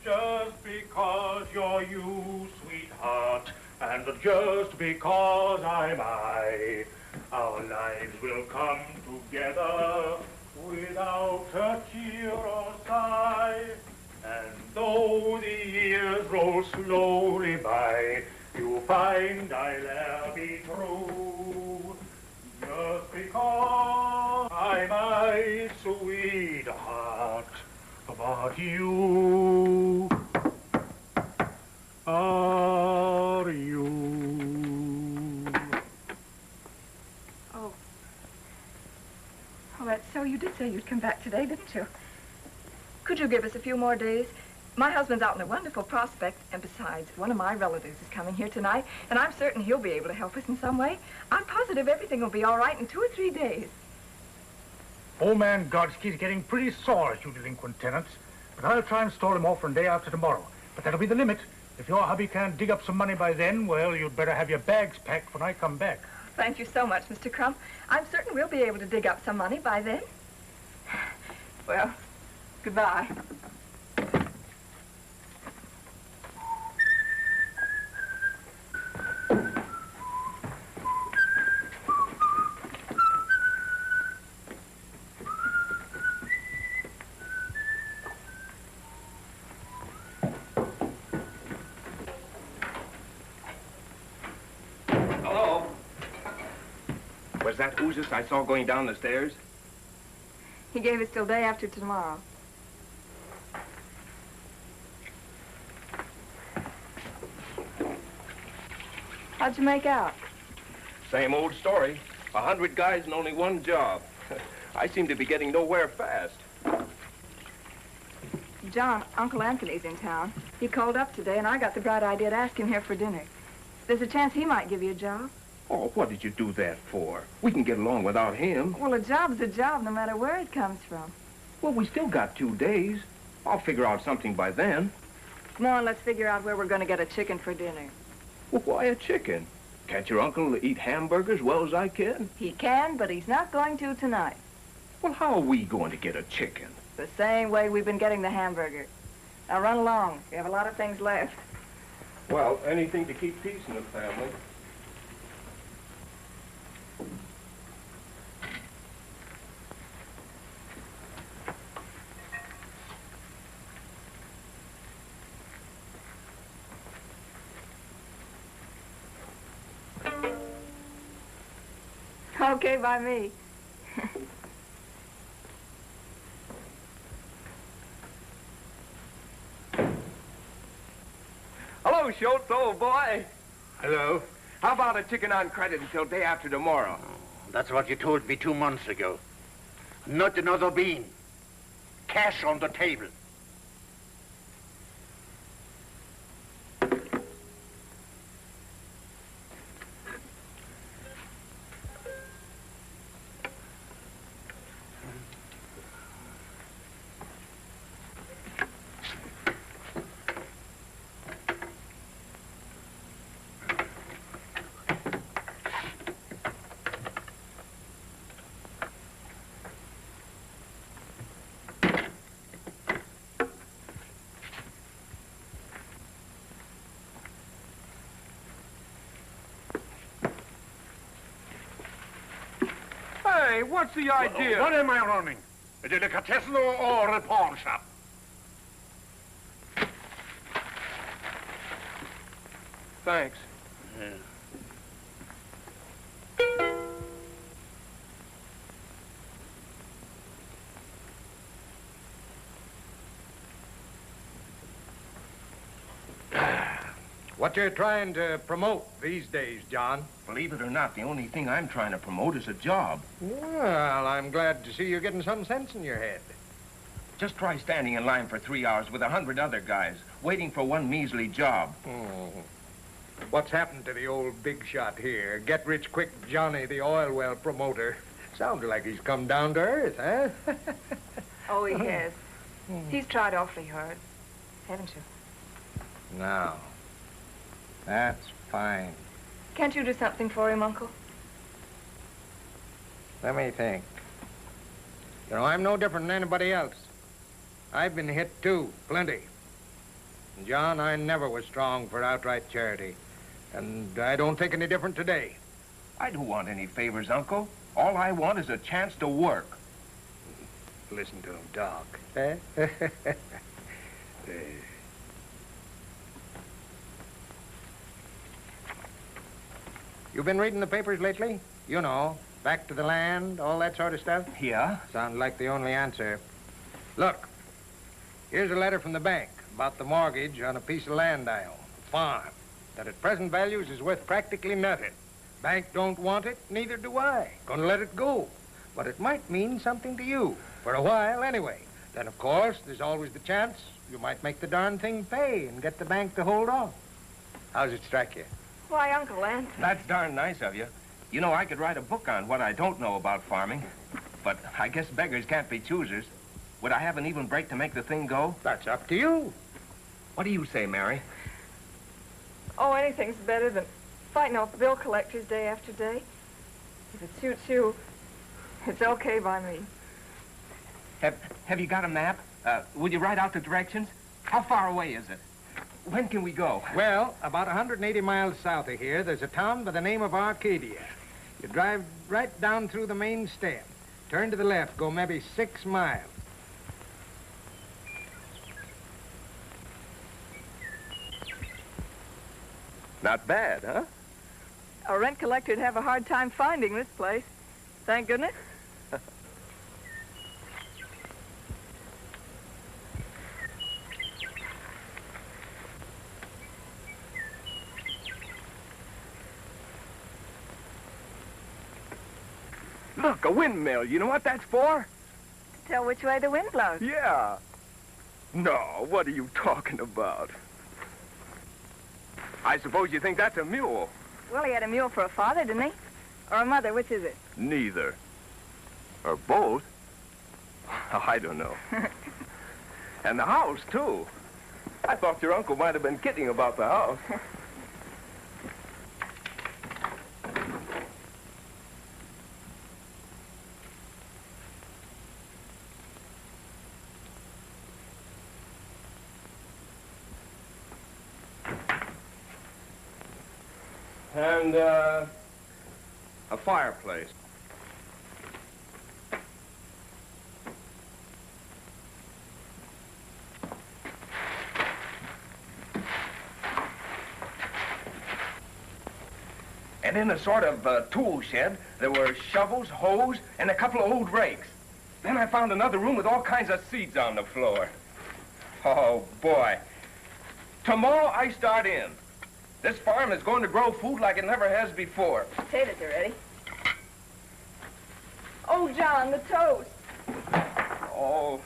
just because you're you, sweetheart, and just because I'm I, our lives will come together without a tear or sigh. And though the years roll slowly by, you find I'll ever be true. Just because I'm my sweetheart, but you are you. Oh, that's so. You did say you'd come back today, didn't you? Could you give us a few more days? My husband's out in a wonderful prospect, and besides, one of my relatives is coming here tonight, and I'm certain he'll be able to help us in some way. I'm positive everything will be all right in 2 or 3 days. Old man Godsky's getting pretty sore at you delinquent tenants, but I'll try and stall him off for a day after tomorrow. But that'll be the limit. If your hubby can't dig up some money by then, well, you'd better have your bags packed when I come back. Thank you so much, Mr. Crump. I'm certain we'll be able to dig up some money by then. Well, goodbye. Was that Oozes I saw going down the stairs? He gave us till day after tomorrow. How'd you make out? Same old story. 100 guys and only one job. I seem to be getting nowhere fast. John, Uncle Anthony's in town. He called up today, and I got the bright idea to ask him here for dinner. There's a chance he might give you a job. Oh, what did you do that for? We can get along without him. Well, a job's a job, no matter where it comes from. Well, we still got 2 days. I'll figure out something by then. Come on, let's figure out where we're going to get a chicken for dinner. Well, why a chicken? Can't your uncle eat hamburgers as well as I can? He can, but he's not going to tonight. Well, how are we going to get a chicken? The same way we've been getting the hamburger. Now run along. We have a lot of things left. Well, anything to keep peace in the family. Okay, by me. Hello, Schultz, old boy. Hello. How about a chicken on credit until day after tomorrow? That's what you told me 2 months ago. Not another bean. Cash on the table. Hey, what's the idea? What am I running? A delicatessen or a pawn shop? Thanks. Yeah. What you're trying to promote these days, John? Believe it or not, the only thing I'm trying to promote is a job. Well, I'm glad to see you're getting some sense in your head. Just try standing in line for 3 hours with 100 other guys, waiting for one measly job. What's happened to the old big shot here? Get-rich-quick Johnny, the oil well promoter. Sounds like he's come down to earth, huh? Oh, he has. He's tried awfully hard, haven't you? No. That's fine. Can't you do something for him, Uncle? Let me think. You know, I'm no different than anybody else. I've been hit, too, plenty. John, I never was strong for outright charity. And I don't think any different today. I don't want any favors, Uncle. All I want is a chance to work. Listen to him talk. Eh? You been reading the papers lately? You know, back to the land, all that sort of stuff? Yeah? Sounds like the only answer. Look, here's a letter from the bank about the mortgage on a piece of land I own, a farm, that at present values is worth practically nothing. Bank don't want it, neither do I. Gonna let it go. But it might mean something to you, for a while anyway. Then, of course, there's always the chance you might make the darn thing pay and get the bank to hold on. How's it strike you? Why, Uncle Len? That's darn nice of you. You know, I could write a book on what I don't know about farming. But I guess beggars can't be choosers. Would I have an even break to make the thing go? That's up to you. What do you say, Mary? Oh, anything's better than fighting off bill collectors day after day. If it suits you, it's okay by me. Have you got a map? Would you write out the directions? How far away is it? When can we go? Well, about 180 miles south of here, there's a town by the name of Arcadia. You drive right down through the main stem. Turn to the left, go maybe 6 miles. Not bad, huh? A rent collector'd have a hard time finding this place. Thank goodness. Look, a windmill. You know what that's for? To tell which way the wind blows. Yeah. No, what are you talking about? I suppose you think that's a mule. Well, he had a mule for a father, didn't he? Or a mother, which is it? Neither. Or both. I don't know. And the house, too. I thought your uncle might have been kidding about the house. And, a fireplace. And in a sort of tool shed, there were shovels, hoes, and a couple of old rakes. Then I found another room with all kinds of seeds on the floor. Oh, boy. Tomorrow I start in. This farm is going to grow food like it never has before. Potatoes are ready. Oh, John, the toast. Oh.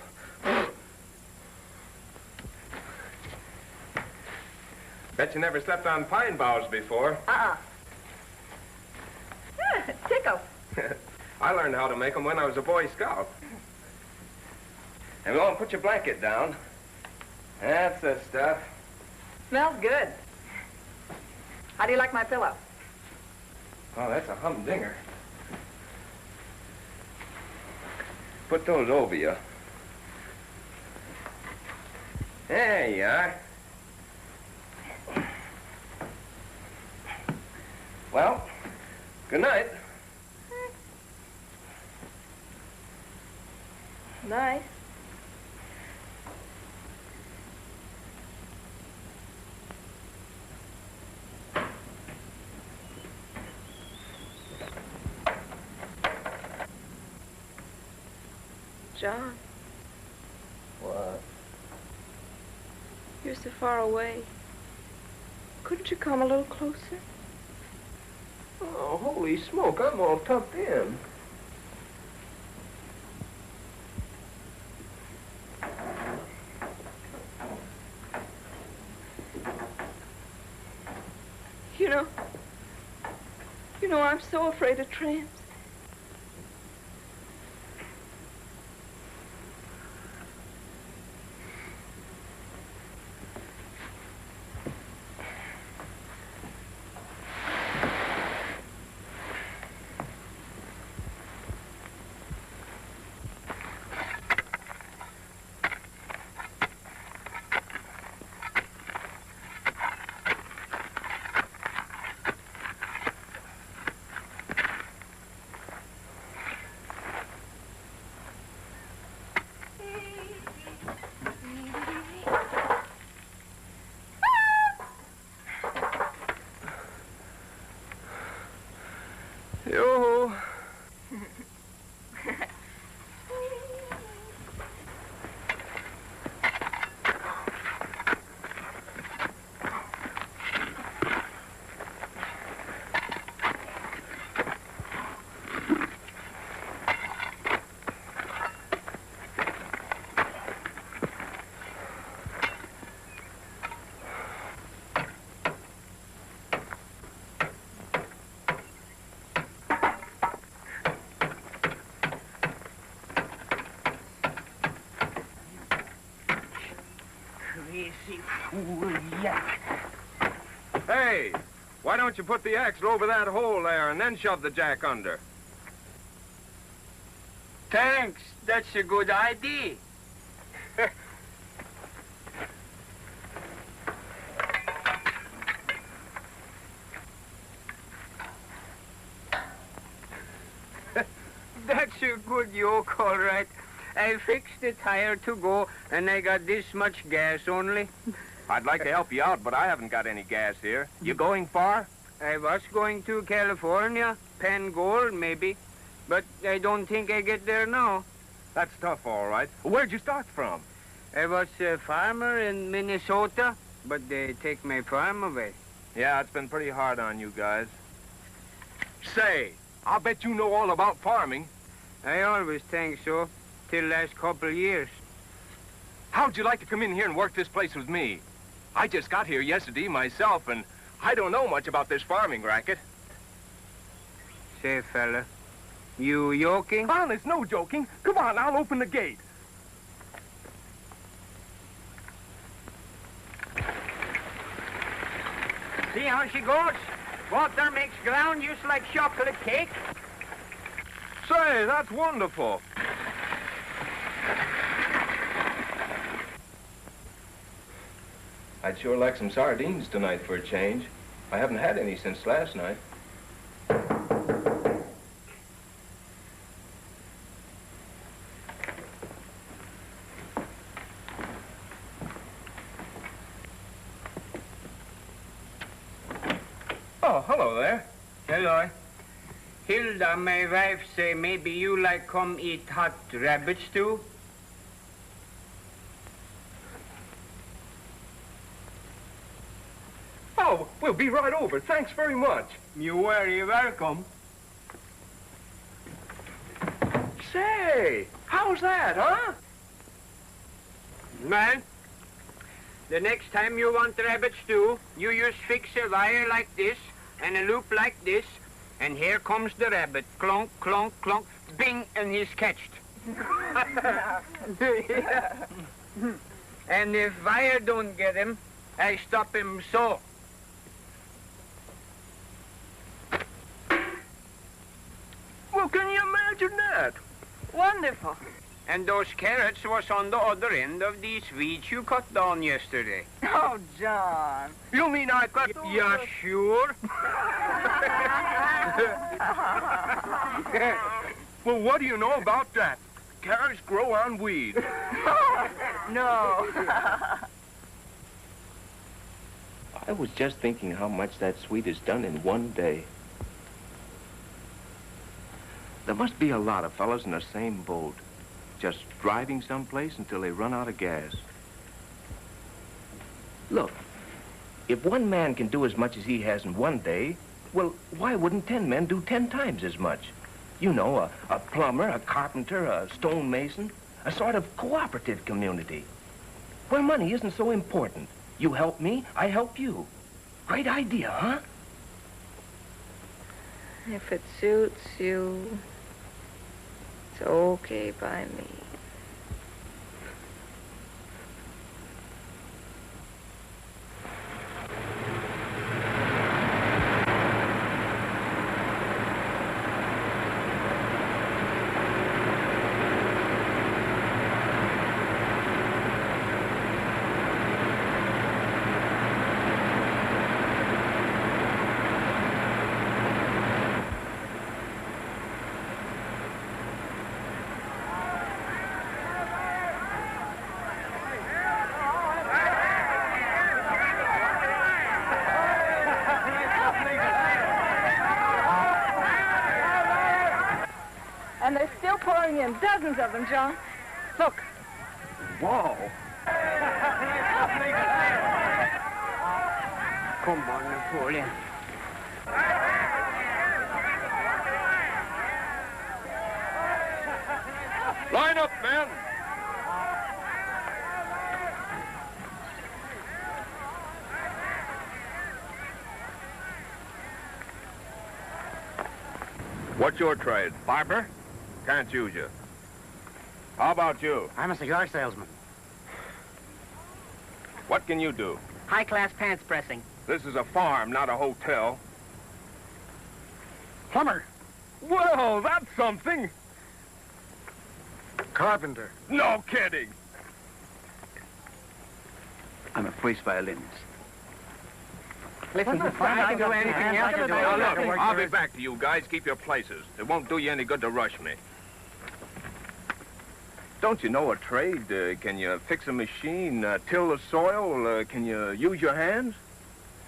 Bet you never slept on pine boughs before. Tickle. I learned how to make them when I was a Boy Scout. And go and put your blanket down. That's the stuff. Smells good. How do you like my pillow? Oh, that's a humdinger. Put those over you. There you are. Well, good night. Nice. John. What? You're so far away. Couldn't you come a little closer? Oh, holy smoke, I'm all tucked in. You know, I'm so afraid of tramps. crazy fool, yak. Hey, why don't you put the axle over that hole there and then shove the jack under? Thanks, that's a good idea. That's a good yoke, all right. I fixed the tire to go, and I got this much gas only. I'd like to help you out, but I haven't got any gas here. You going far? I was going to California, Gold, maybe. But I don't think I get there now. That's tough, all right. Where'd you start from? I was a farmer in Minnesota, but they take my farm away. Yeah, it's been pretty hard on you guys. Say, I'll bet you know all about farming. I always think so, till last couple years. How'd you like to come in here and work this place with me? I just got here yesterday myself, and I don't know much about this farming racket. Say, fella, you joking? Honest, no joking. Come on, I'll open the gate. See how she goes? Water makes ground just like chocolate cake. Say, that's wonderful. I'd sure like some sardines tonight for a change. I haven't had any since last night. Oh, hello there. Hello. Hilda, my wife, say maybe you like come eat hot rabbit stew? Oh, we'll be right over. Thanks very much. You're very welcome. Say, how's that, huh? Man, the next time you want rabbit stew, you just fix a wire like this and a loop like this, and here comes the rabbit. Clonk, clonk, clonk, bing, and he's catched. And if wire don't get him, I stop him so. Well, can you imagine that? Wonderful. And those carrots was on the other end of these weeds you cut down yesterday. Oh, John. You mean I cut... Yeah, sure. Well, what do you know about that? Carrots grow on weeds. No. I was just thinking how much that sweet is done in one day. There must be a lot of fellas in the same boat, just driving someplace until they run out of gas. Look, if one man can do as much as he has in one day, well, why wouldn't 10 men do 10 times as much? You know, a plumber, a carpenter, a stonemason, a sort of cooperative community, where money isn't so important. You help me, I help you. Great idea, huh? If it suits you, it's okay by me. And they're still pouring in, dozens of them, John. Look. Whoa. Come on, Napoleon. Line up, men. What's your trade? Barber? Can't use you. How about you? I'm a cigar salesman. What can you do? High-class pants pressing. This is a farm, not a hotel. Plumber. Well, that's something. Carpenter. No kidding. I'm a first violinist. Listen, I can do anything else. Now, look, I'll be back to you guys. Keep your places. It won't do you any good to rush me. Don't you know a trade? Can you fix a machine, till the soil? Can you use your hands?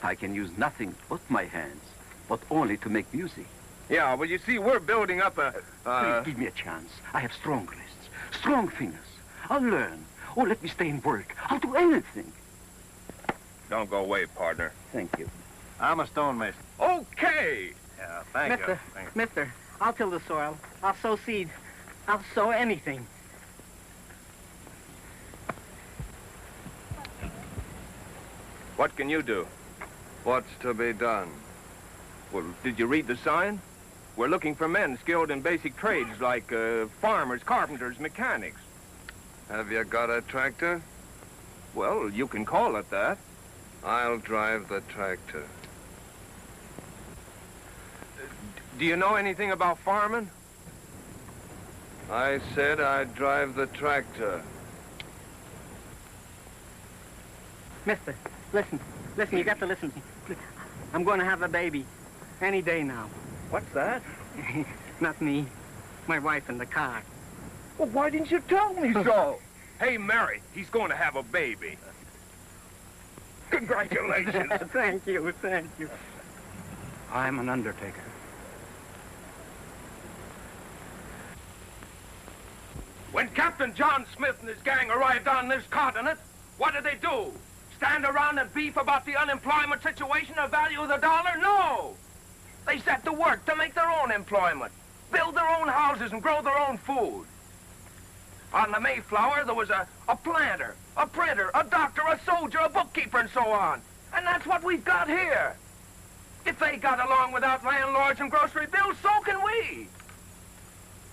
I can use nothing but my hands, but only to make music. Yeah, well, you see, we're building up a... Please give me a chance. I have strong wrists, strong fingers. I'll learn. Oh, let me stay and work. I'll do anything. Don't go away, partner. Thank you. I'm a stonemason. Okay. Yeah, thank you. Mister, I'll till the soil. I'll sow seed. I'll sow anything. What can you do? What's to be done? Well, did you read the sign? We're looking for men skilled in basic trades like farmers, carpenters, mechanics. Have you got a tractor? Well, you can call it that. I'll drive the tractor. Do you know anything about farming? I said I'd drive the tractor. Mister, listen, you got to listen to me. Please. I'm going to have a baby any day now. What's that? Not me, my wife in the car. Well, why didn't you tell me so? Hey, Mary, he's going to have a baby. Congratulations. Thank you, thank you. I'm an undertaker. When Captain John Smith and his gang arrived on this continent, what did they do? Stand around and beef about the unemployment situation or value of the dollar? No! They set to work to make their own employment, build their own houses and grow their own food. On the Mayflower, there was a planter, a printer, a doctor, a soldier, a bookkeeper, and so on. And that's what we've got here. If they got along without landlords and grocery bills, so can we.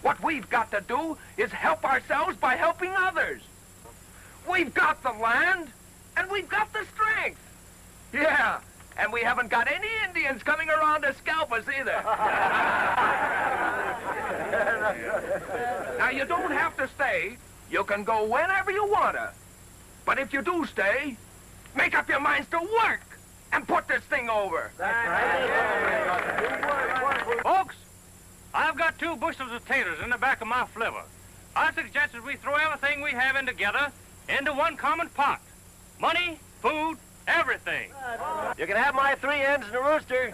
What we've got to do is help ourselves by helping others. We've got the land, and we've got the strength. Yeah, and we haven't got any Indians coming around to scalp us either. Now, you don't have to stay. You can go whenever you want to. But if you do stay, make up your minds to work and put this thing over. Folks, I've got 2 bushels of taters in the back of my flivver. I suggest that we throw everything we have in together into one common pot. Money, food, everything. You can have my 3 hens and a rooster.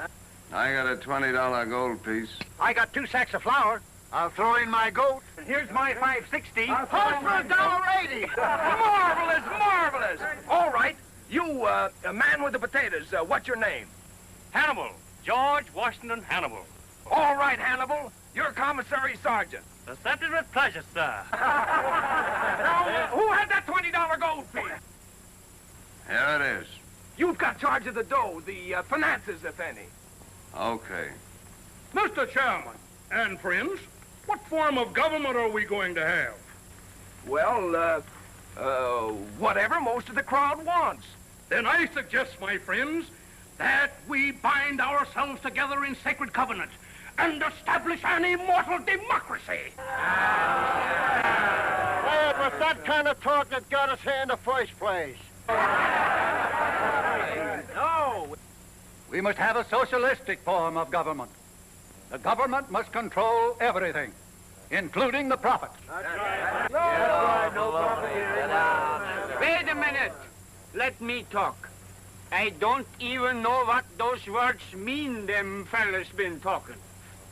I got a $20 gold piece. I got 2 sacks of flour. I'll throw in my goat. And here's my $5.60. Hold for $1.80. Marvelous, marvelous. All right, you, a man with the potatoes, what's your name? Hannibal. George Washington Hannibal. All right, Hannibal, you're commissary sergeant. Accepted with pleasure, sir. Now, who had that $20 gold piece? Here it is. You've got charge of the dough, the finances, if any. Okay. Mr. Chairman and friends, what form of government are we going to have? Well, whatever most of the crowd wants. Then I suggest, my friends, that we bind ourselves together in sacred covenant and establish an immortal democracy. Well, it was that kind of talk that got us here in the first place. No. We must have a socialistic form of government. The government must control everything, including the profit. Wait a minute. Let me talk. I don't even know what those words mean them fellas been talking.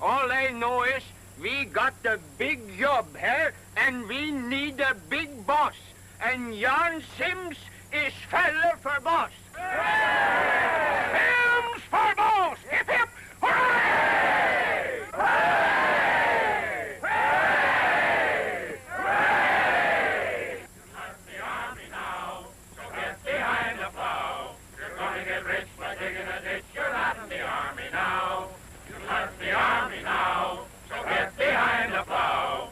All I know is we got a big job here, and we need a big boss. And Jan Sims is fella for boss. Sims for boss! Hip, hip! Hooray! Hooray! Hooray! Hooray! Start the army now, so get behind the plow. You're gonna get rich by digging a ditch. You're not in the army now. You start the army now, so get behind the plow.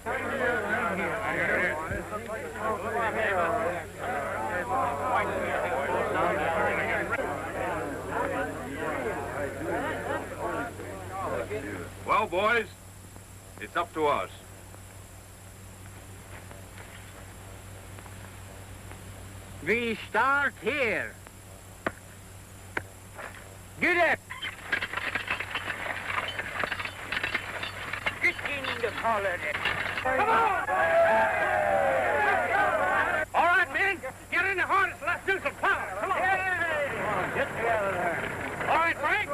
Now, boys, it's up to us. We start here. Get up! Get in the collar. Come on! All right, men, get in the harness. Let's do some power. Come on. Get together. All right, Frank.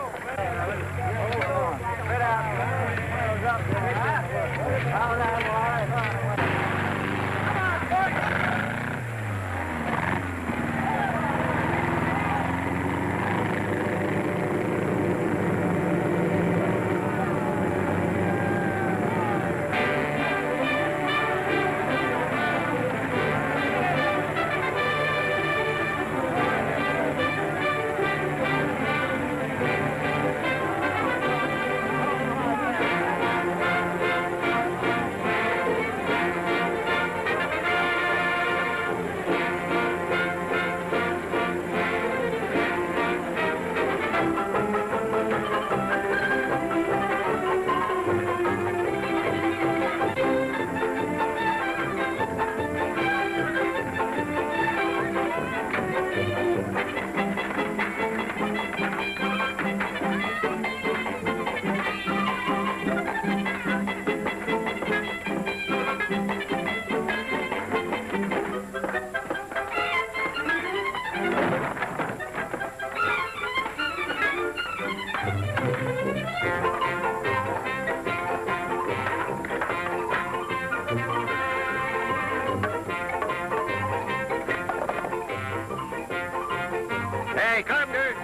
Hey, carpenter!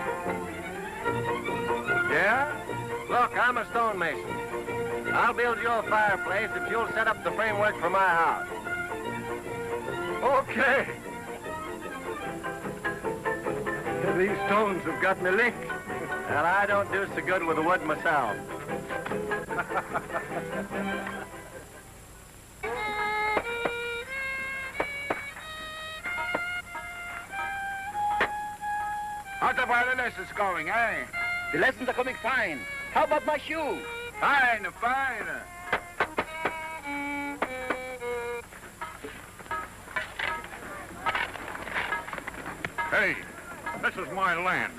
Yeah? Look, I'm a stonemason. I'll build you a fireplace if you'll set up the framework for my house. Okay. These stones have got me licked. And I don't do so good with the wood myself. How's the violinist going, eh? The lessons are coming fine. How about my shoe? Fine, fine. Hey, this is my land.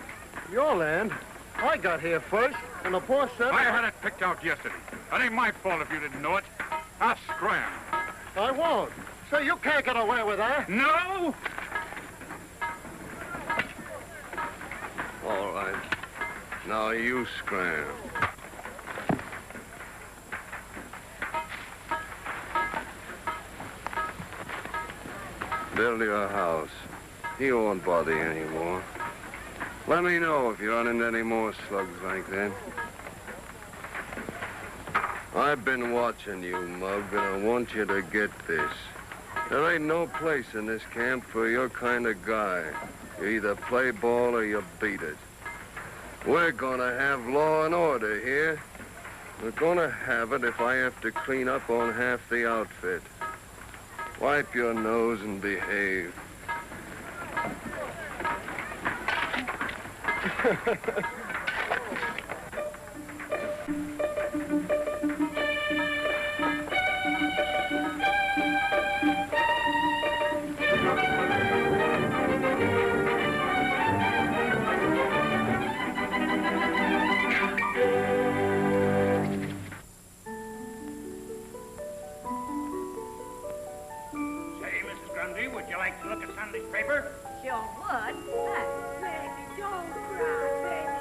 Your land? I got here first, and the poor son... I had it picked out yesterday. It ain't my fault if you didn't know it. I'll scram. I won't. So you can't get away with that. No? All right. Now you scram. Build your house. He won't bother you anymore. Let me know if you run into any more slugs like that. I've been watching you, Mug, and I want you to get this. There ain't no place in this camp for your kind of guy. You either play ball or you beat it. We're gonna have law and order here. We're gonna have it if I have to clean up on half the outfit. Wipe your nose and behave. Would you like to look at Sunday's paper? Sure would. Baby, don't cry, baby.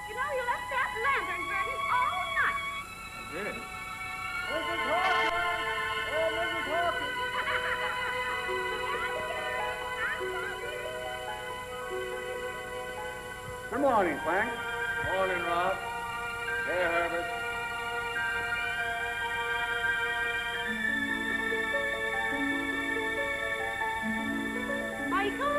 You know, you left that lantern burning all night. I did. Mrs. Hawkins! Oh, Mrs. Hawkins! Good morning, Frank. Morning, Rob. Hey, Herbert. Michael?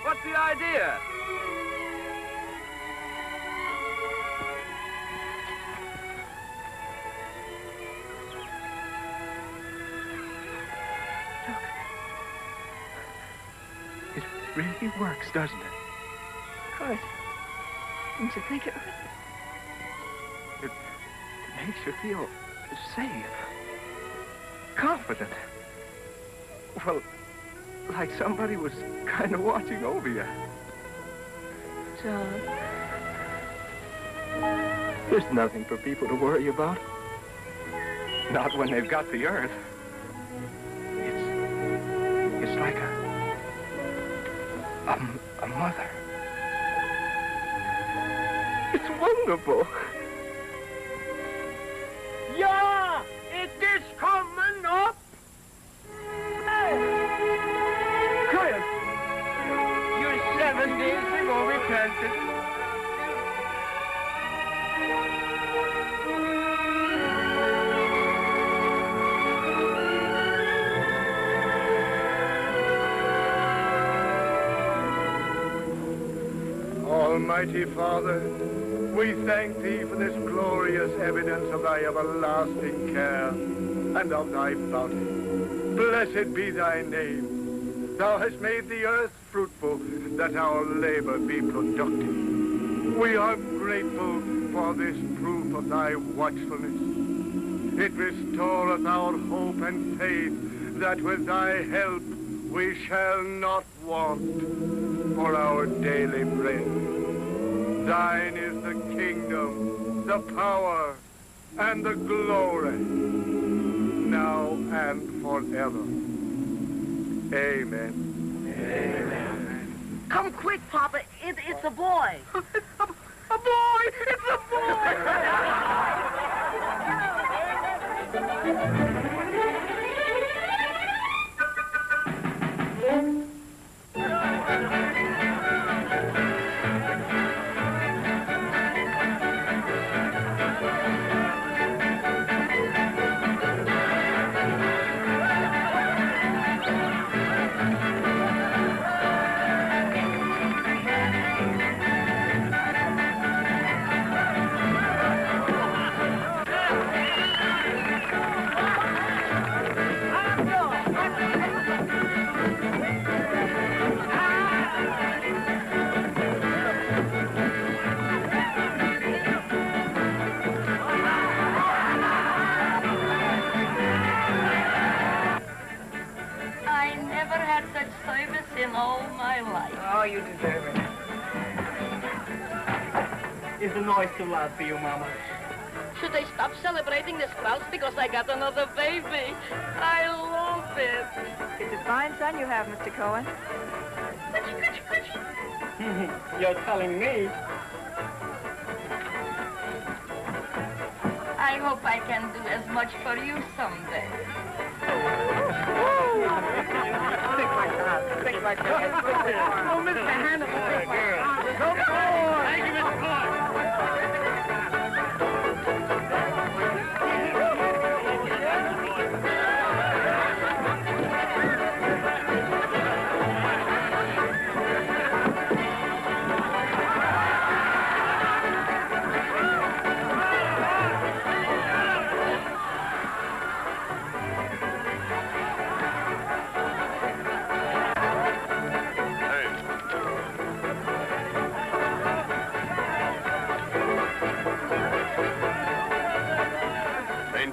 What's the idea? It really works, doesn't it? Of course. Didn't you think it would? It makes you feel safe, confident. Well, like somebody was kind of watching over you. John. There's nothing for people to worry about. Not when they've got the earth. It's like a mother. It's wonderful. Yeah, it is coming up. Quiet. You 7 days ago repented. Almighty Father, we thank thee for this glorious evidence of thy everlasting care and of thy bounty. Blessed be thy name. Thou hast made the earth fruitful, that our labor be productive. We are grateful for this proof of thy watchfulness. It restoreth our hope and faith that with thy help we shall not want for our daily bread. Thine is the kingdom, the power, and the glory, now and forever. Amen. Amen. Come quick, Papa. It's a boy. A boy! It's a in all my life. Oh, you deserve it. It's a noise too loud for you, Mama. Should I stop celebrating this grouse because I got another baby? I love it. It's a fine son you have, Mr. Cohen. You're telling me. I hope I can do as much for you someday. Think like that. Think like that. Oh, Mr. Hannibal. Think like that. Go forward. Thank you, Mr. Clark.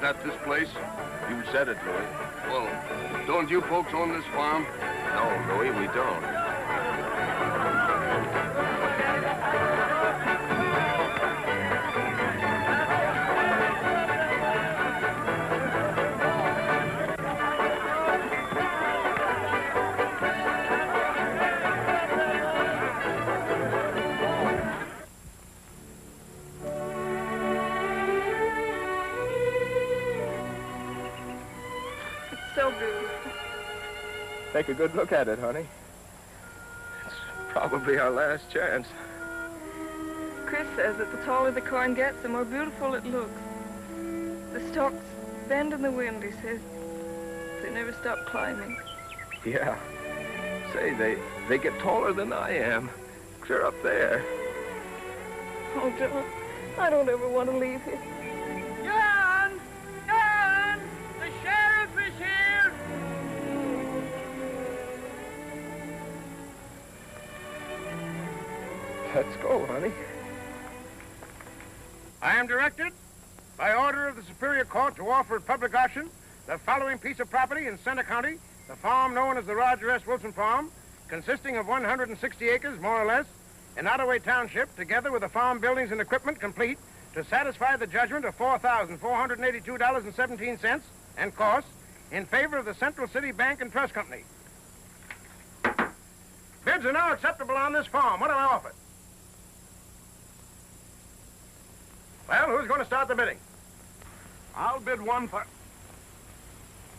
That this place? You said it, Louis. Well, don't you folks own this farm? No, Louis, we don't. Take a good look at it, honey. It's probably our last chance. Chris says that the taller the corn gets, the more beautiful it looks. The stalks bend in the wind, he says. They never stop climbing. Yeah. Say, they get taller than I am. Clear up there. Oh, John, I don't ever want to leave here. John! John! The sheriff is here! Let's go, honey. I am directed, by order of the Superior Court, to offer at public auction the following piece of property in Center County, the farm known as the Roger S. Wilson Farm, consisting of 160 acres, more or less, in Ottaway Township, together with the farm buildings and equipment complete, to satisfy the judgment of $4,482.17 and costs in favor of the Central City Bank and Trust Company. Bids are now acceptable on this farm. What do I offer? Well, who's going to start the bidding? I'll bid one for...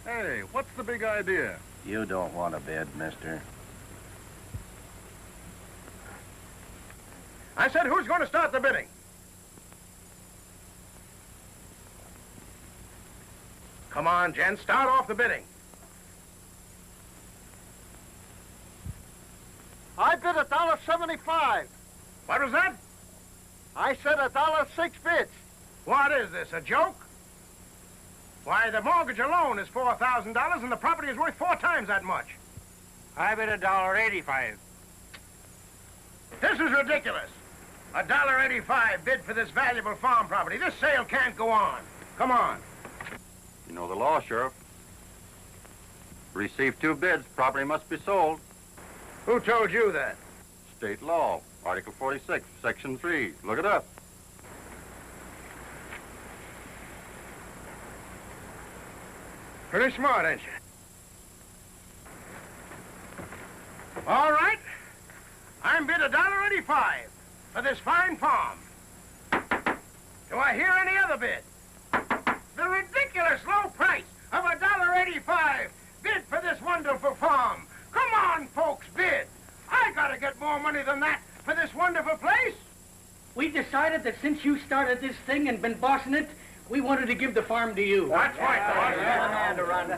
Hey, what's the big idea? You don't want to bid, mister. I said, who's going to start the bidding? Come on, gents, start off the bidding. I bid $1.75. What was that? I said $1.06 bids. What is this, a joke? Why, the mortgage alone is $4,000 and the property is worth 4 times that much. I bid $1.85. This is ridiculous. $1.85 bid for this valuable farm property. This sale can't go on. Come on. You know the law, Sheriff. Receive 2 bids, property must be sold. Who told you that? State law, Article 46, Section 3. Look it up. Pretty smart, ain't you? All right. I'm bid $1.85 for this fine farm. Do I hear any other bid? The ridiculous low price of $1.85 bid for this wonderful farm. Come on, folks, bid. I gotta get more money than that for this wonderful place. We decided that since you started this thing and been bossing it, we wanted to give the farm to you. That's right, boss.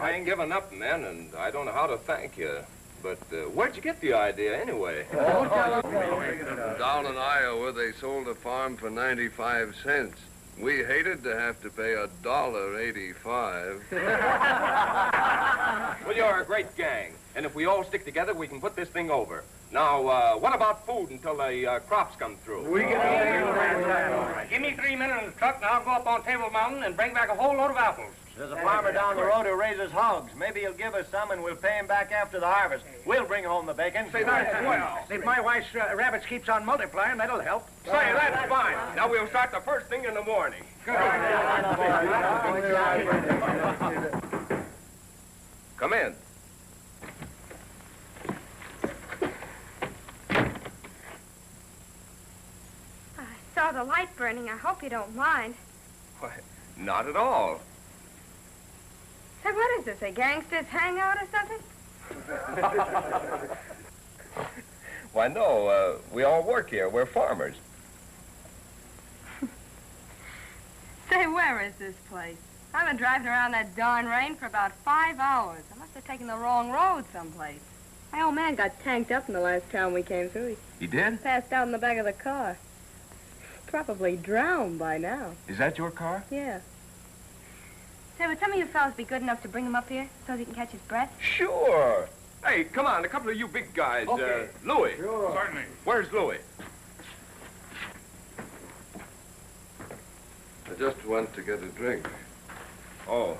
I ain't giving up, man, and I don't know how to thank you. But where'd you get the idea, anyway? Down in Iowa, they sold a farm for 95 cents. We hated to have to pay $1.85. Well, you're a great gang. And if we all stick together, we can put this thing over. Now, what about food until the crops come through? Give me 3 minutes in the truck, and I'll go up on Table Mountain and bring back a whole load of apples. There's a farmer down the road who raises hogs. Maybe he'll give us some, and we'll pay him back after the harvest. We'll bring home the bacon. Say, that's well. If my wife's rabbits keeps on multiplying, that'll help. Say, that's fine. Now we'll start the first thing in the morning. Come in. I saw the light burning. I hope you don't mind. Why, not at all. Say, what is this, a gangster's hangout or something? Why, no, we all work here. We're farmers. Say, where is this place? I've been driving around that darn rain for about 5 hours. I must have taken the wrong road someplace. My old man got tanked up in the last town we came through. He did? He passed out in the back of the car. Probably drowned by now. Is that your car? Yeah. Say, would some of you fellas be good enough to bring him up here so he can catch his breath? Sure. Hey, come on, a couple of you big guys. Okay. Louis. Sure. Certainly. Where's Louis? I just went to get a drink. Oh.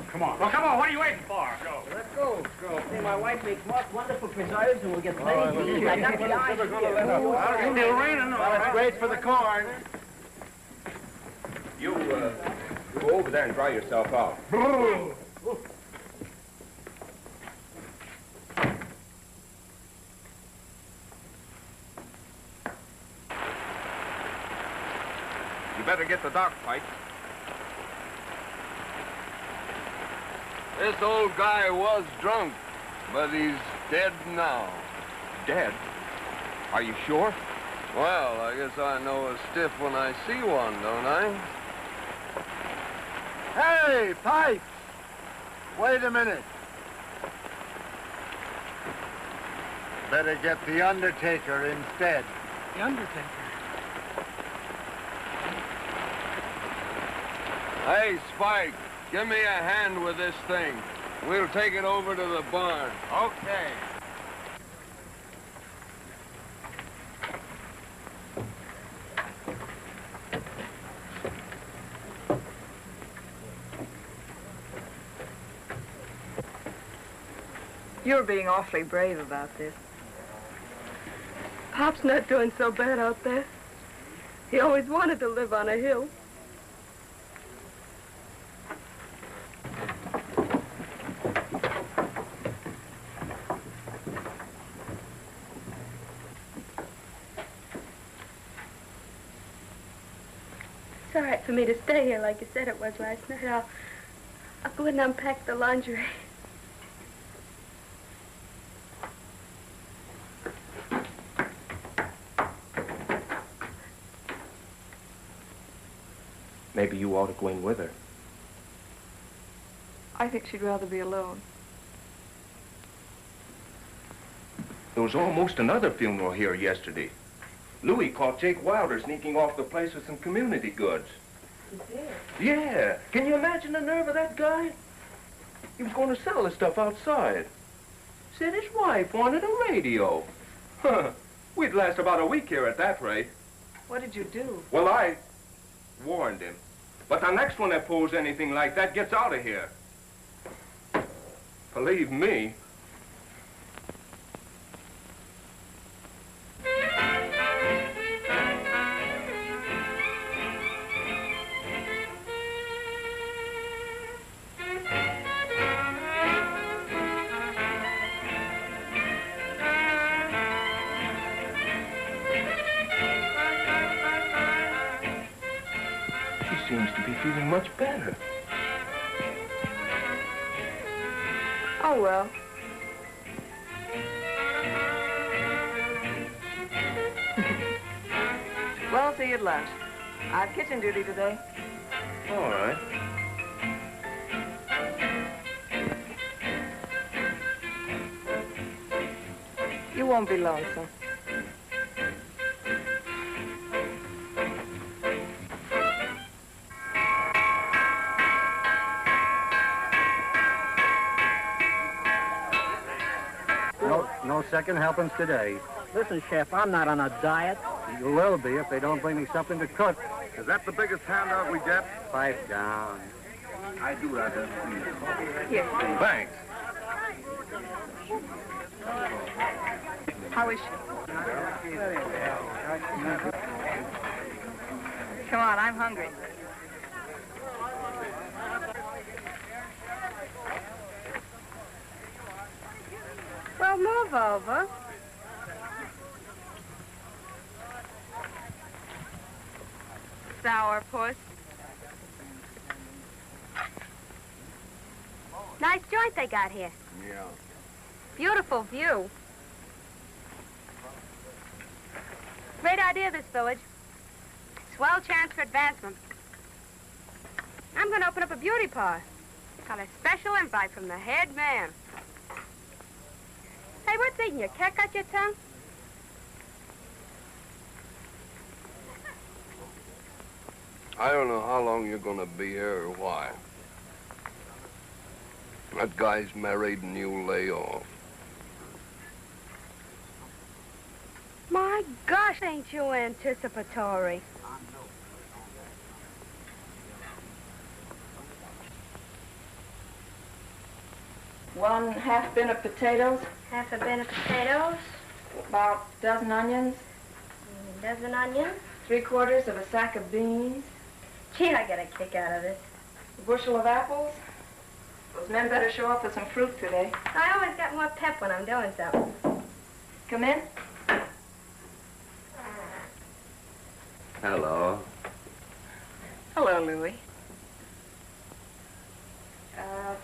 Come on. Well, come on, what are you waiting for? Go. Let's go. See, my wife makes wonderful preserves, and we'll get plenty to eat. I got the eyes here. It's still raining. Well, it's great for the corn. You go over there and dry yourself out. You better get the dock pipe. This old guy was drunk, but he's dead now. Dead? Are you sure? Well, I guess I know a stiff when I see one, don't I? Hey, Pipes! Wait a minute. Better get the Undertaker instead. The Undertaker? Hey, Spike, give me a hand with this thing. We'll take it over to the barn. Okay. You're being awfully brave about this. Pop's not doing so bad out there. He always wanted to live on a hill. It's all right for me to stay here like you said it was last night. I'll go in and unpack the laundry. Maybe you ought to go in with her. I think she'd rather be alone. There was almost another funeral here yesterday. Louis caught Jake Wilder sneaking off the place with some community goods. He did? Yeah. Can you imagine the nerve of that guy? He was going to sell the stuff outside. Said his wife wanted a radio. Huh. We'd last about a week here at that rate. What did you do? Well, I warned him. But the next one that pulls anything like that gets out of here. Believe me. Seems to be feeling much better. Oh, well. Well, I'll see you at lunch. I have kitchen duty today. All right. You won't be lonesome. No second helpings today. Listen, Chef, I'm not on a diet. You will be if they don't bring me something to cook. Is that the biggest handout we get? Pipe down. I do rather. Here. Thanks. How is she? Come on, I'm hungry. Well, move over. Sourpuss. Nice joint they got here. Yeah. Beautiful view. Great idea, this village. Swell chance for advancement. I'm going to open up a beauty parlor. Got a special invite from the head man. Hey, what's eating you? Cat got your tongue? I don't know how long you're gonna be here or why. That guy's married and you lay off. My gosh, ain't you anticipatory? One half bin of potatoes. Half a bin of potatoes. About a dozen onions. A dozen onions. 3/4 of a sack of beans. Gee, I get a kick out of this. A bushel of apples. Those men better show up with some fruit today. I always got more pep when I'm doing something. Come in. Hello. Hello, Louis.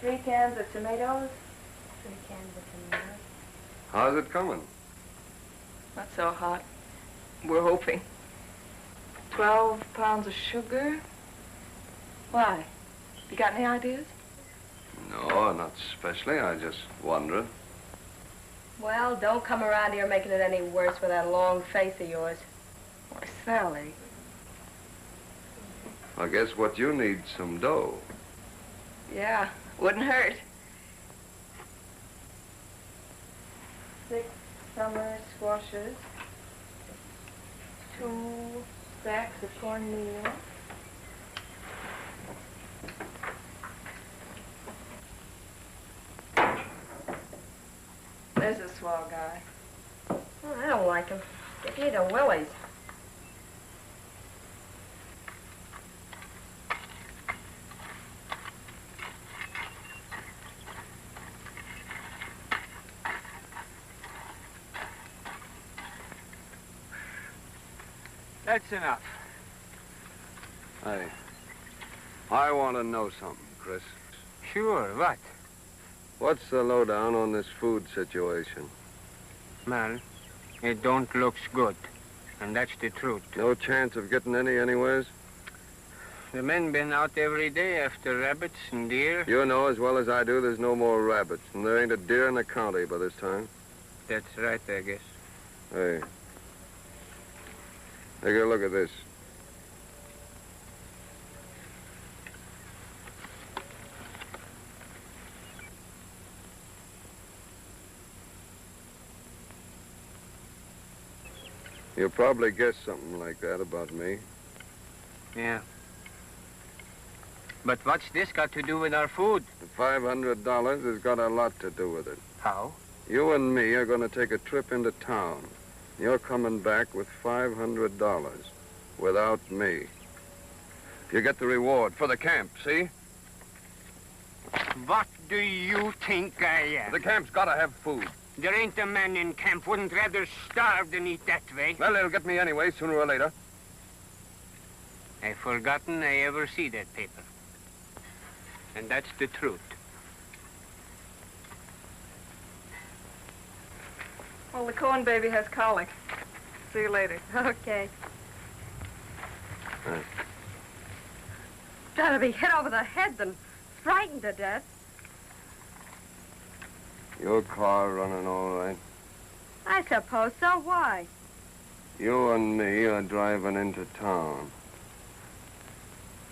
3 cans of tomatoes. 3 cans of tomatoes. How's it coming? Not so hot. We're hoping. 12 pounds of sugar. Why? You got any ideas? No, not especially. I just wondered. Well, don't come around here making it any worse with that long face of yours. Why, Sally. I guess what you need some dough. Yeah, wouldn't hurt. 6 summer squashes. 2 sacks of cornmeal. There's a swell guy. Oh, I don't like him. Get me to Willie's. That's enough. Hey, I want to know something, Chris. Sure, what? What's the lowdown on this food situation? Well, it don't looks good. And that's the truth. No chance of getting any anyways? The men been out every day after rabbits and deer. You know as well as I do there's no more rabbits, and there ain't a deer in the county by this time. That's right, I guess. Hey, take a look at this. You'll probably guess something like that about me. Yeah. But what's this got to do with our food? The $500 has got a lot to do with it. How? You and me are going to take a trip into town. You're coming back with $500 without me. You get the reward for the camp, see? What do you think I am? The camp's got to have food. There ain't a man in camp wouldn't rather starve than eat that way. Well, it'll get me anyway, sooner or later. I've forgotten I ever see that paper. And that's the truth. Well, the corn baby has colic. See you later. Okay. Right. Better be hit over the head than frightened to death. Your car running all right? I suppose so. Why? You and me are driving into town.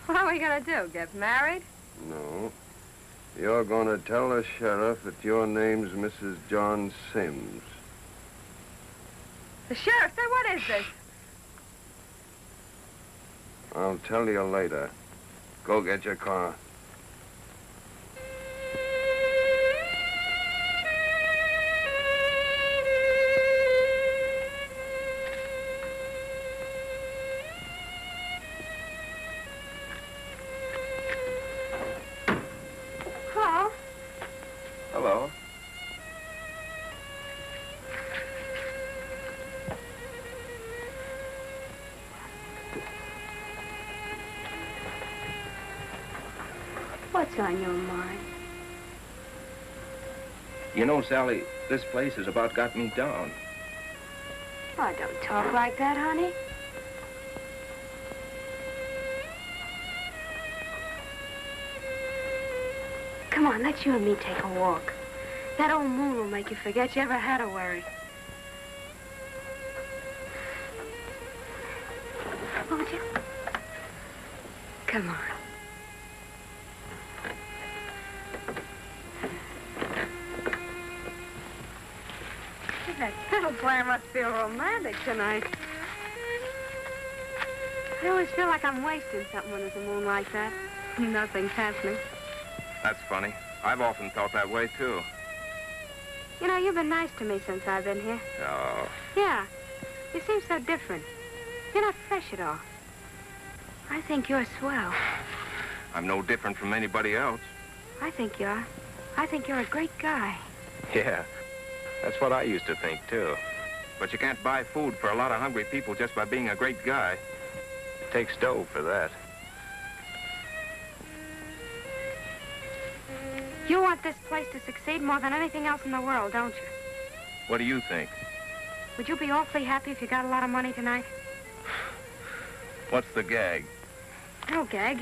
What are we going to do, get married? No. You're going to tell the sheriff that your name's Mrs. John Sims. The sheriff? Say, what is this? I'll tell you later. Go get your car. Hello. Hello. What's on your mind? You know, Sally, this place has about got me down. Oh, don't talk like that, honey. Come on, let you and me take a walk. That old moon will make you forget you ever had a worry. Won't you? Come on. That fiddle player must feel romantic tonight. I always feel like I'm wasting something when there's a moon like that. Nothing's happening. That's funny. I've often felt that way, too. You know, you've been nice to me since I've been here. Oh. Yeah. You seem so different. You're not fresh at all. I think you're swell. I'm no different from anybody else. I think you are. I think you're a great guy. Yeah. That's what I used to think, too. But you can't buy food for a lot of hungry people just by being a great guy. It takes dough for that. You want this place to succeed more than anything else in the world, don't you? What do you think? Would you be awfully happy if you got a lot of money tonight? What's the gag? No gag.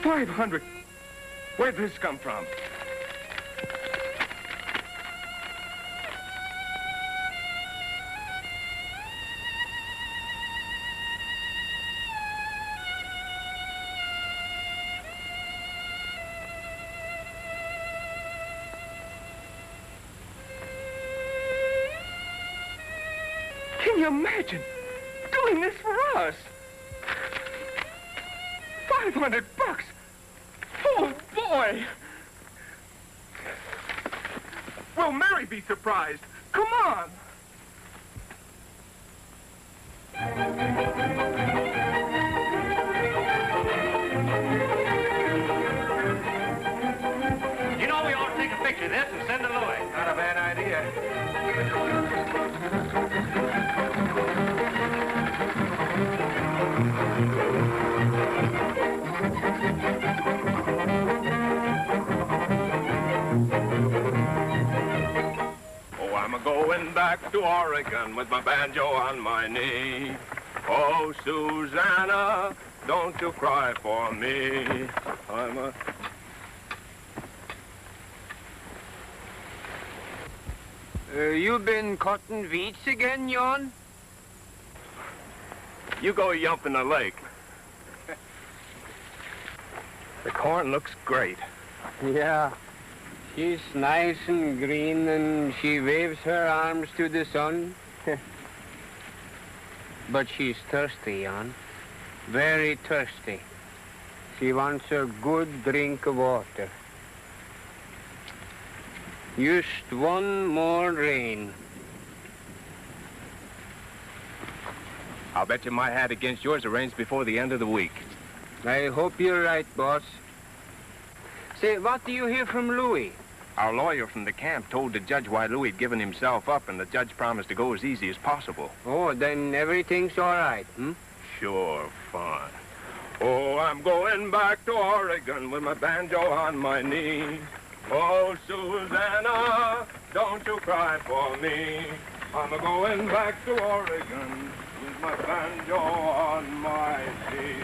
$500. Where'd this come from? Can you imagine doing this for us? $500. Oh, boy. Will Mary be surprised? Come on. You know, we ought to take a picture of this and send it away. Not a bad idea. Oh, I'm a-going back to Oregon with my banjo on my knee. Oh, Susanna, don't you cry for me. I'm a... You been cutting weeds again, Jan? You go yump in the lake. The corn looks great. Yeah. She's nice and green, and she waves her arms to the sun. But she's thirsty, Jan. Very thirsty. She wants a good drink of water. Just one more rain. I'll bet you my hat against yours arranged before the end of the week. I hope you're right, boss. Say, what do you hear from Louis? Our lawyer from the camp told the judge why Louis had given himself up, and the judge promised to go as easy as possible. Oh, then everything's all right, hmm? Sure, fine. Oh, I'm going back to Oregon with my banjo on my knee. Oh, Susanna, don't you cry for me. I'm a-going back to Oregon with my banjo on my knee.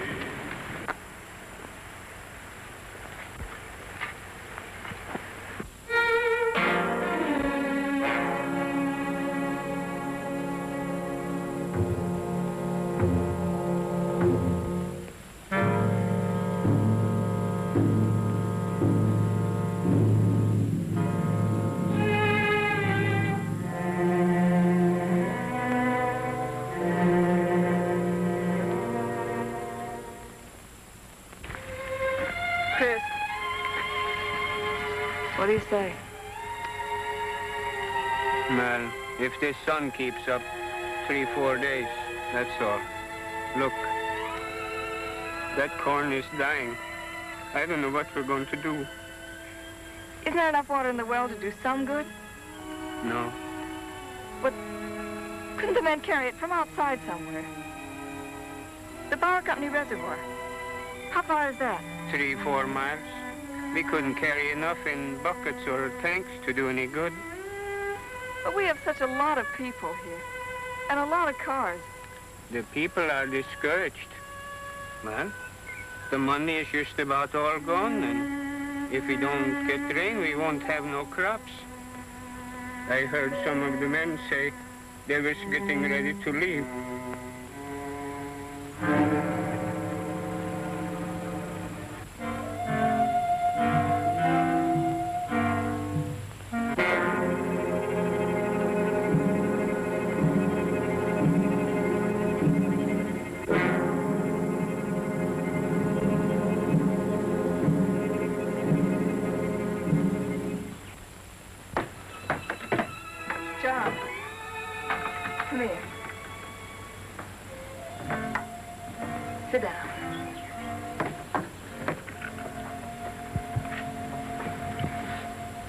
What do you say? Well, if this sun keeps up 3-4 days, that's all. Look, that corn is dying. I don't know what we're going to do. Isn't there enough water in the well to do some good? No. But couldn't the men carry it from outside somewhere? The Power Company reservoir. How far is that? 3-4 miles. We couldn't carry enough in buckets or tanks to do any good. But we have such a lot of people here, and a lot of cars. The people are discouraged. Well, the money is just about all gone, and if we don't get rain, we won't have no crops. I heard some of the men say they was getting ready to leave.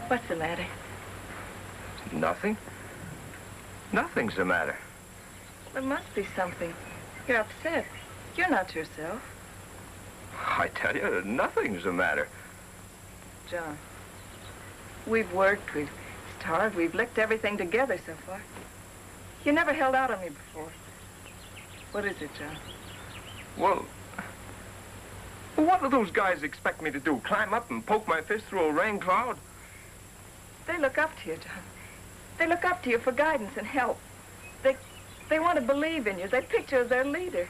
What's the matter? Nothing. Nothing's the matter. There must be something. You're upset. You're not yourself. I tell you, nothing's the matter. John, we've worked, we've starved, we've licked everything together so far. You never held out on me before. What is it, John? Well, What do those guys expect me to do? Climb up and poke my fist through a rain cloud? They look up to you, John. They look up to you for guidance and help. They want to believe in you. They picture you as their leader.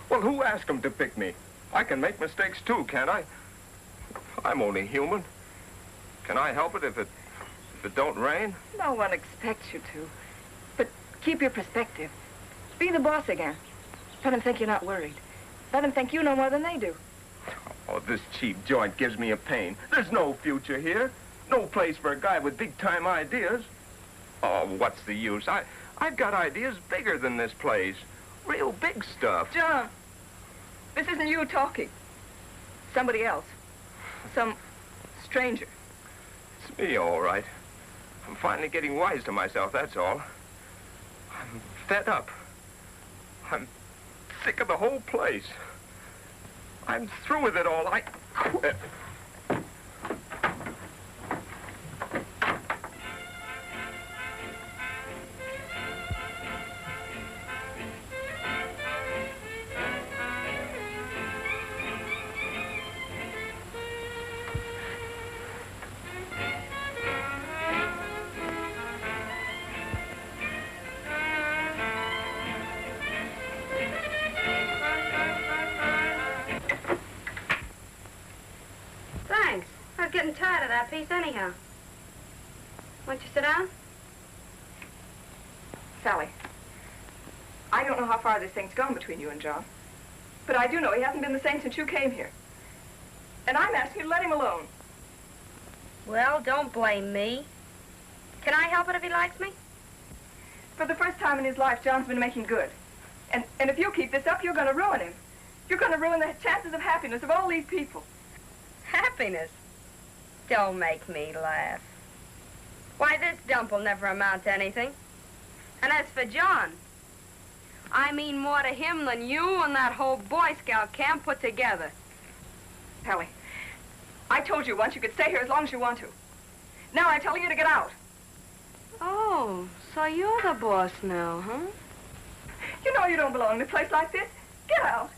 Well, who asked them to pick me? I can make mistakes too, can't I? I'm only human. Can I help it if it don't rain? No one expects you to. But keep your perspective. Be the boss again. Let them think you're not worried. Let them think you know more than they do. Oh, this cheap joint gives me a pain. There's no future here. No place for a guy with big-time ideas. Oh, what's the use? I've got ideas bigger than this place. Real big stuff. John, this isn't you talking. Somebody else. Some stranger. It's me, all right. I'm finally getting wise to myself, that's all. I'm fed up. I'm sick of the whole place. I'm through with it all. I quit. Getting tired of that piece anyhow. Won't you sit down? Sally, I don't know how far this thing's gone between you and John, but I do know he hasn't been the same since you came here. And I'm asking you to let him alone. Well, don't blame me. Can I help it if he likes me? For the first time in his life, John's been making good. And if you keep this up, you're going to ruin him. You're going to ruin the chances of happiness of all these people. Happiness? Don't make me laugh. Why, this dump will never amount to anything. And as for John, I mean more to him than you and that whole Boy Scout camp put together. Ellie, I told you once you could stay here as long as you want to. Now I'm telling you to get out. Oh, so you're the boss now, huh? You know you don't belong in a place like this. Get out.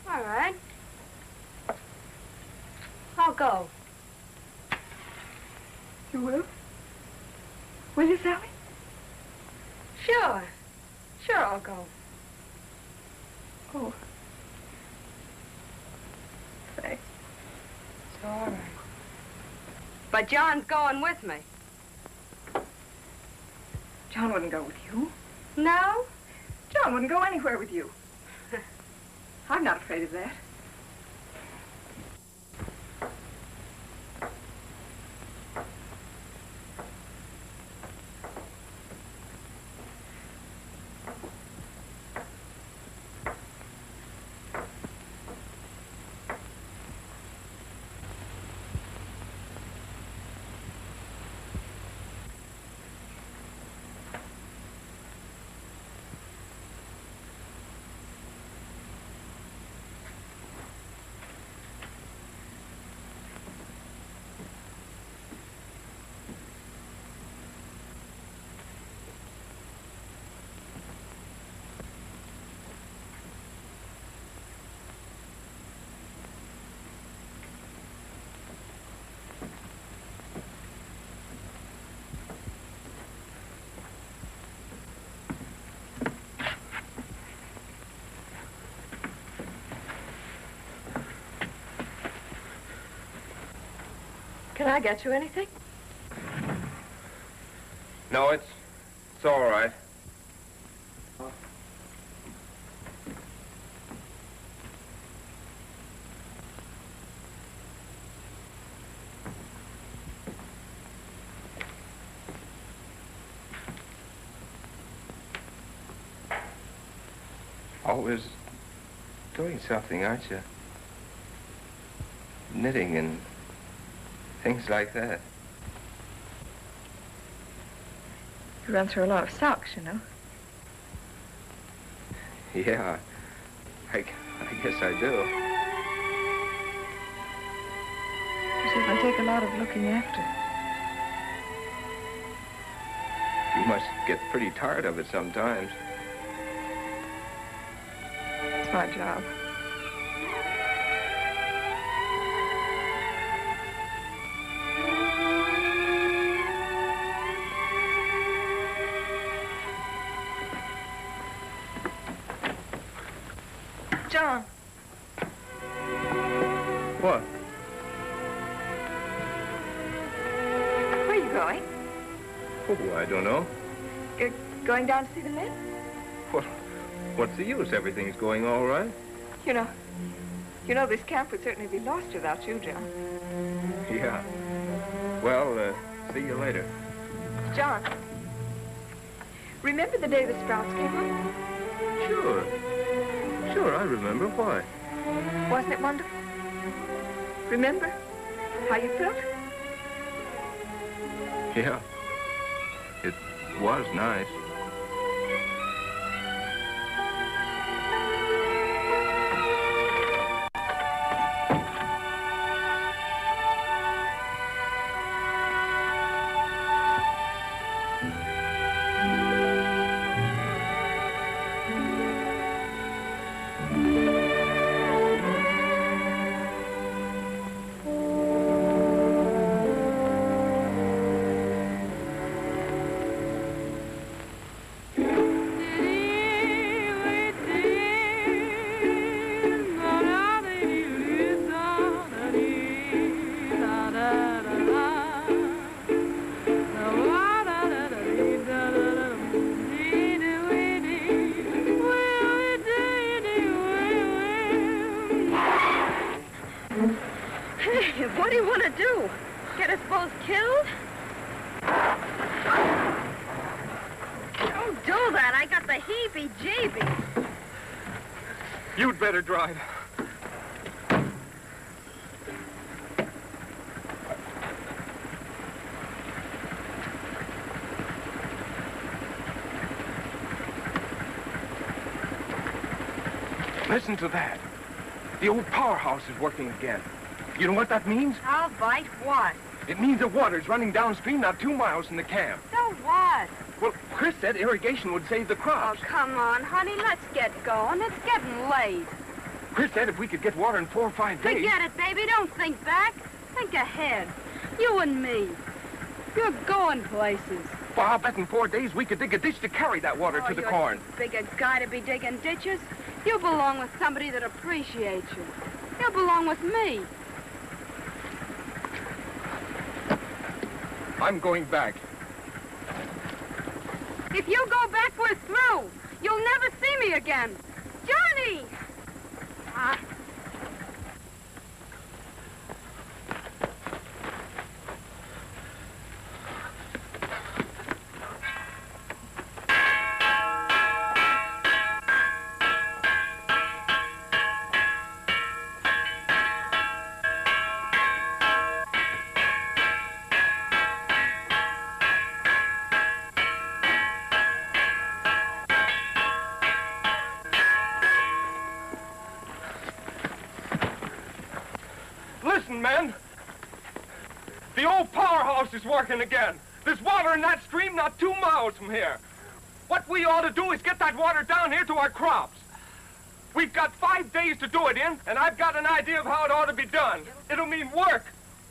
All right. I'll go. You will? Will you, Sally? Sure. Sure, I'll go. Oh. Thanks. It's all right. But John's going with me. John wouldn't go with you. No? John wouldn't go anywhere with you. I'm not afraid of that. Can I get you anything? No, it's all right. Always doing something, aren't you? Knitting and things like that. You run through a lot of socks, you know. Yeah, I guess I do. You see, I take a lot of looking after. You must get pretty tired of it sometimes. It's my job. What? Where are you going? Oh, I don't know. You're going down to see the men? Well, what's the use? Everything's going all right. You know this camp would certainly be lost without you, John. Yeah. Well, see you later. John, remember the day the Sprouts came up? Sure. Sure, I remember. Why? Wasn't it wonderful? Remember how you felt? Yeah. It was nice. What do you want to do? Get us both killed? Don't do that. I got the heebie-jeebies. You'd better drive. Listen to that. The old powerhouse is working again. You know what that means? I'll bite what? It means the water's running downstream not 2 miles from the camp. So what? Well, Chris said irrigation would save the crops. Oh, come on, honey. Let's get going. It's getting late. Chris said if we could get water in 4 or 5 days... Forget it, baby. Don't think back. Think ahead. You and me. You're going places. Well, I'll bet in 4 days we could dig a ditch to carry that water to the corn. You're too big a guy to be digging ditches. You belong with somebody that appreciates you. You belong with me. I'm going back. If you go back, we're through. You'll never see me again. Johnny! Listen, men. The old powerhouse is working again. There's water in that stream not 2 miles from here. What we ought to do is get that water down here to our crops. We've got 5 days to do it in, and I've got an idea of how it ought to be done. It'll mean work.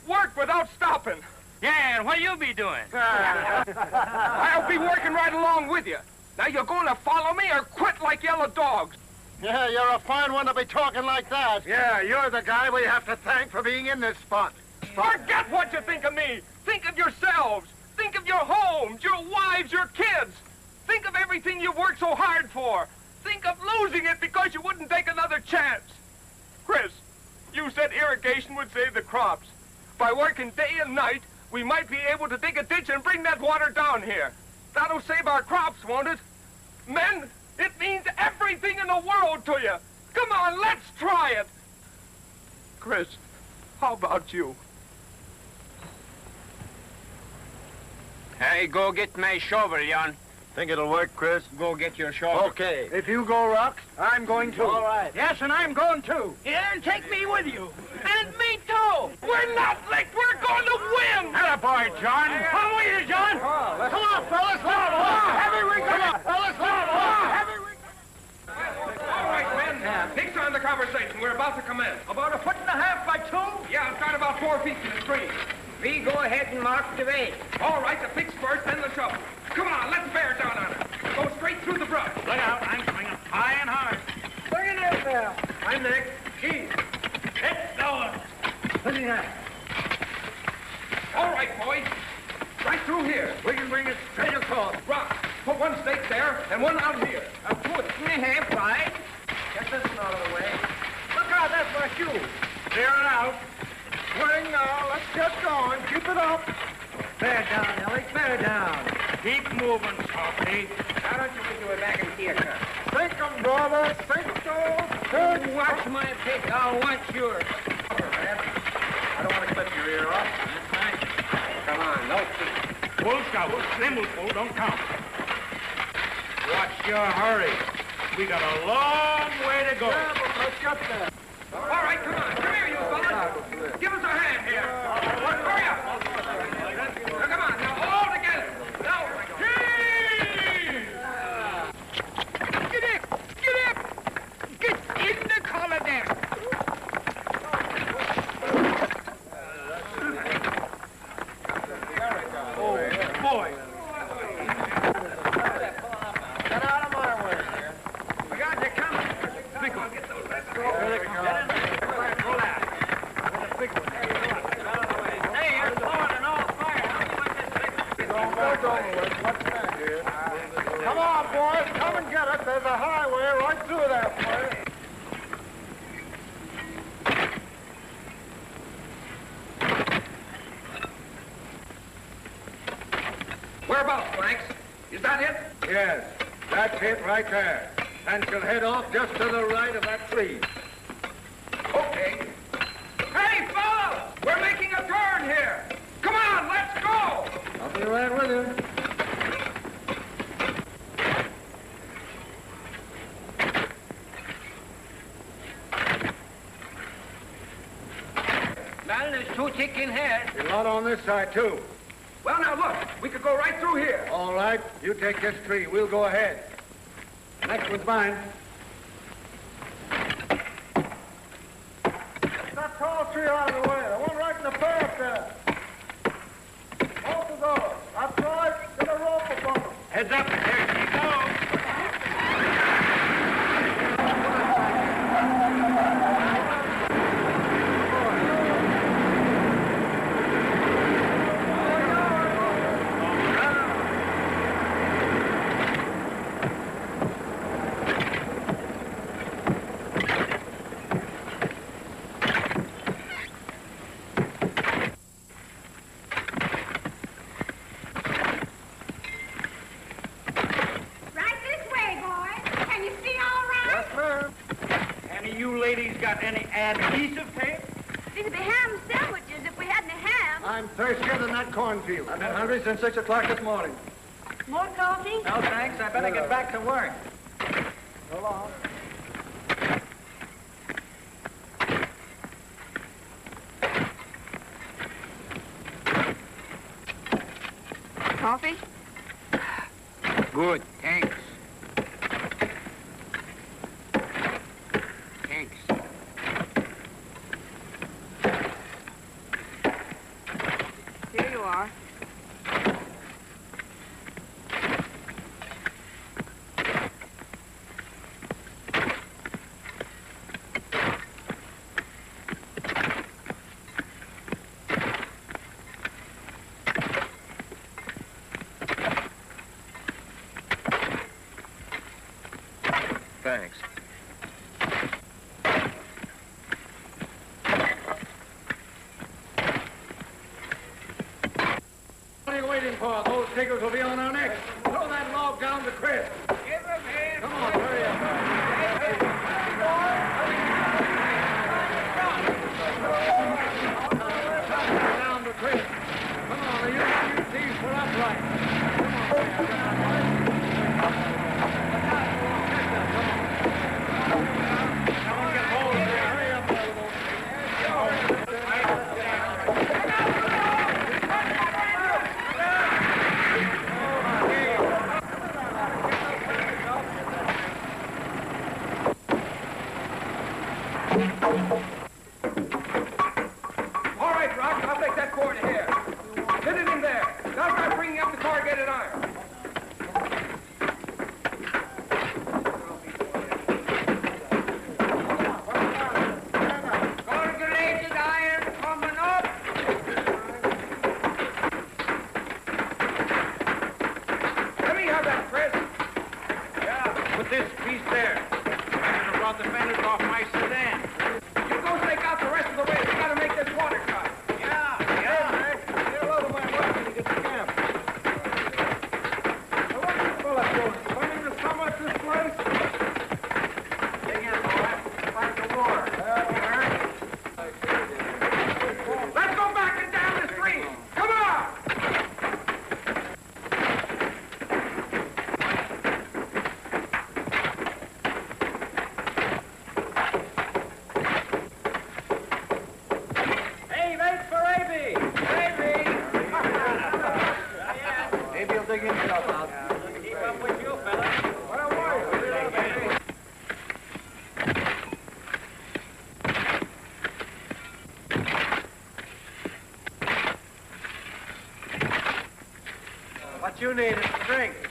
Work without stopping. Yeah, and what you be doing? I'll be working right along with you. Now, you're going to follow me or quit like yellow dogs. Yeah, you're a fine one to be talking like that. Yeah, you're the guy we have to thank for being in this spot. Forget what you think of me. Think of yourselves. Think of your homes, your wives, your kids. Think of everything you've worked so hard for. Think of losing it because you wouldn't take another chance. Chris, you said irrigation would save the crops. By working day and night, we might be able to dig a ditch and bring that water down here. That'll save our crops, won't it? Men, it means everything in the world to you. Come on, let's try it. Chris, how about you? Hey, go get my shovel, Jan. Think it'll work, Chris? Go get your shovel. Okay. If you go, Rock, I'm going to. All right. Yes, and I'm going too. Yeah, and take me with you. And me too. We're not licked. We're going to win. Attaboy, John. Come with you, John. Come on, fellas. Heavy we Come on, fellas. Heavy we All right, men. Fix on the conversation. We're about to commence. About 1.5 feet by 2? Yeah, start about 4 feet to the stream. We go ahead and mark the way. All right, the picks first, then the shovel. Come on, let's bear down on it. Go straight through the brush. Look out, I'm swinging high and hard. Bring it in there. I'm next. Keene. It's going. Plenty that. All right, boys. Right through here. We can bring it straight across. Rock. Put one stake there and one out here. Put me half right. Get this one out of the way. Look out, that's my shoe. Clear it out. Swing now. Let's get going. Keep it up. Bear down, Ellie. Bear down. Keep moving, Softly. How don't you make your way back into your car? Sink 'em, brother. Sink those. Watch my pick. I'll watch yours. I don't want to clip your ear off. That's fine. Come on, no feet. Full scout. Slim full, don't count. Watch your hurry. We got a long way to go. Yeah, but let's get there. All right, come on. Come here, you fellas. Give us a hand here. Hurry up. Now, come on. Now, all together. Now, Get up! Get up! Get in the collar there! Oh, boy. Get out of my way here. We got you coming. big one. Get those. Let's go. There they come. Pull out. The big one. Hey, you're blowing an all fire. How do you want this big one? What's that here? Come on, boys. Come and get it. There's a highway right through that way. Whereabouts, Franks? Is that it? Yes, that's it right there. And she'll head off just to the right of that tree. Okay. Hey, fellas! We're making a turn here. Come on, let's go! I'll be right with you. Well, there's two ticking here. There's a lot on this side, too. Well, now look, we could go right through here. All right, you take this tree. We'll go ahead. Next one's mine. Get that tall tree out of the way. The one right in the path there. Both of those. That's right. Get a rope above them. Heads up. There she goes. Got any adhesive tape? These would be ham sandwiches if we had any ham. I'm thirstier than that cornfield. I've been hungry since 6 o'clock this morning. More coffee? No, thanks. I better get back to work. So long. Coffee? Good, thanks. Thanks. Here you are. Thanks. What are you waiting for? Those tickers will be on our necks. Throw that log down to Chris. Give him here. Come on, hurry up. Down to Chris. Come on, you these for upright. All right, Rock, I'll take that cord here. Fit it in there. Now start bringing up the corrugated iron. Corrugated iron, come What you need is a drink.